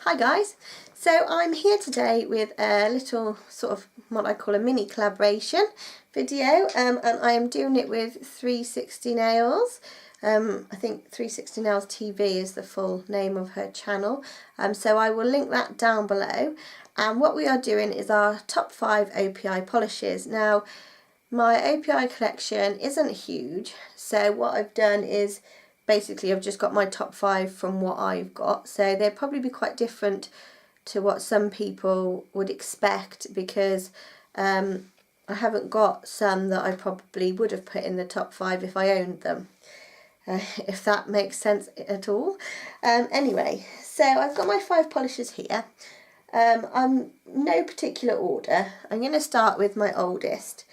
Hi guys, so I'm here today with a little sort of what I call a mini collaboration video, and I am doing it with 360Nails. I think 360NailsTV is the full name of her channel, so I will link that down below. And what we are doing is our top 5 OPI polishes. Now my OPI collection isn't huge, so what I've done is basically I've just got my top 5 from what I've got, so they'll probably be quite different to what some people would expect, because I haven't got some that I probably would have put in the top 5 if I owned them, if that makes sense at all. Anyway, so I've got my 5 polishes here. I'm no particular order. I'm going to start with my oldest.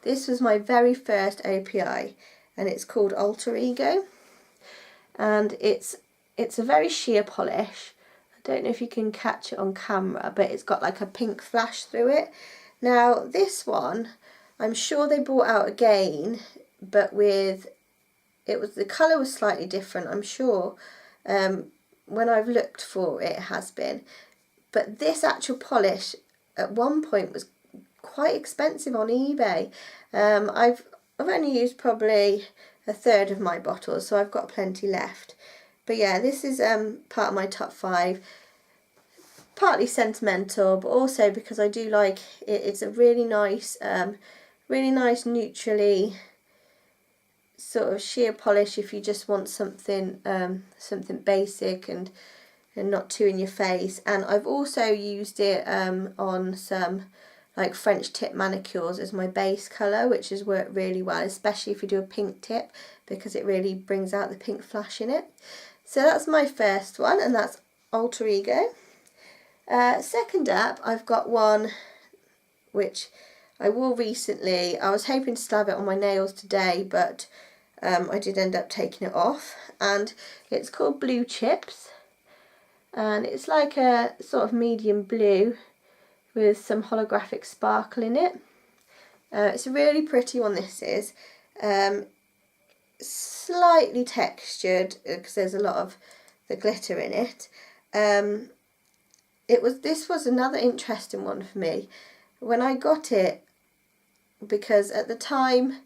This was my very first OPI, and it's called Alter Ego, and it's a very sheer polish. I don't know if you can catch it on camera, but it's got like a pink flash through it. Now this one, I'm sure they brought out again, but the colour was slightly different, I'm sure. When I've looked for it, it has been. But this actual polish at one point was quite expensive on eBay. I've only used probably a third of my bottles, so I've got plenty left. But yeah, this is part of my top 5. Partly sentimental, but also because I do like it. It's a really nice neutrally sort of sheer polish if you just want something something basic and not too in your face. And I've also used it on some like French tip manicures as my base colour, which has worked really well, especially if you do a pink tip, because it really brings out the pink flash in it. So that's my first one, and that's Alter Ego. Second up, I've got one which I wore recently. I was hoping to slab it on my nails today, but I did end up taking it off, and it's called Blue Chips, and it's like a sort of medium blue with some holographic sparkle in it. It's a really pretty one, this is. Slightly textured because there's a lot of the glitter in it. This was another interesting one for me when I got it, because at the time,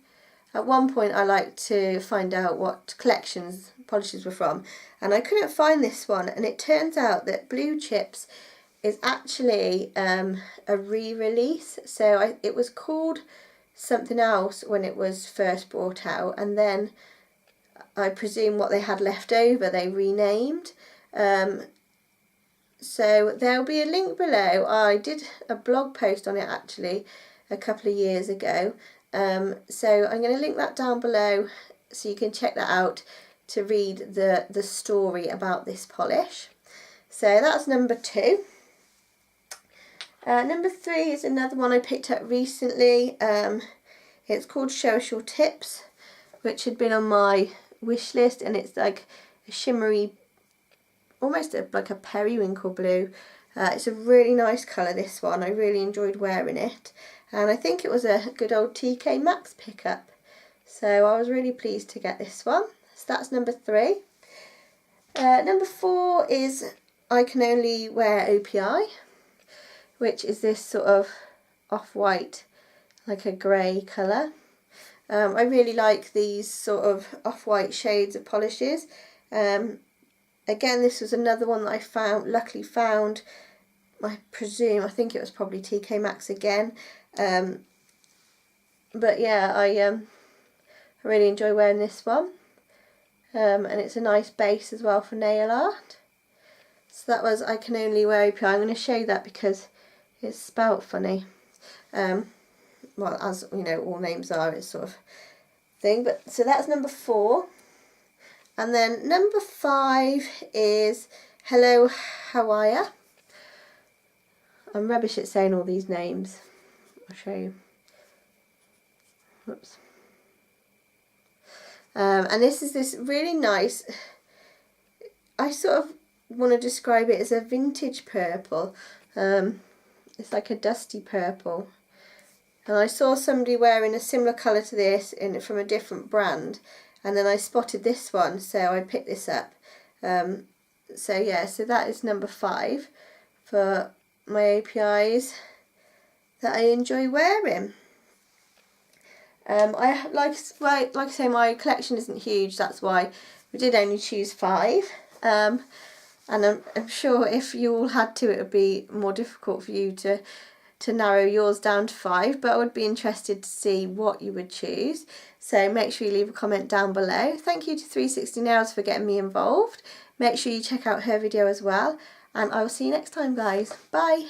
at one point I liked to find out what collections polishes were from, and I couldn't find this one, and it turns out that Blue Chips is actually a re-release. So it was called something else when it was first brought out, and then I presume what they had left over they renamed. So there'll be a link below. I did a blog post on it actually a couple of years ago, so I'm going to link that down below so you can check that out to read the story about this polish. So that's number 2. Number 3 is another one I picked up recently. It's called Show Us Your Tips, which had been on my wish list, and it's like a shimmery, almost like a periwinkle blue. It's a really nice colour, this one. I really enjoyed wearing it, and I think it was a good old TK Maxx pickup, so I was really pleased to get this one. So that's number 3. Number 4 is I Can Only Wear OPI, which is this sort of off-white, like a grey colour. I really like these sort of off-white shades of polishes. Again, this was another one that I luckily found, I think it was probably TK Maxx again. But yeah, I really enjoy wearing this one. And it's a nice base as well for nail art. So that was I Can Only Wear OPI. I'm going to show you that because it's spelt funny. Well, as you know, all names are, it's sort of thing. But so that's number 4. And then number 5 is Hello Hawaii. I'm rubbish at saying all these names. I'll show you. Whoops. And this is this really nice, I sort of want to describe it as a vintage purple. It's like a dusty purple, and I saw somebody wearing a similar colour to this from a different brand, and then I spotted this one, so I picked this up. So yeah, so that is number 5 for my OPIs that I enjoy wearing. I like I say, my collection isn't huge, that's why we did only choose 5. And I'm sure if you all had to, it would be more difficult for you to narrow yours down to 5, but I would be interested to see what you would choose. So make sure you leave a comment down below. Thank you to 360Nails for getting me involved. Make sure you check out her video as well, and I will see you next time, guys. Bye.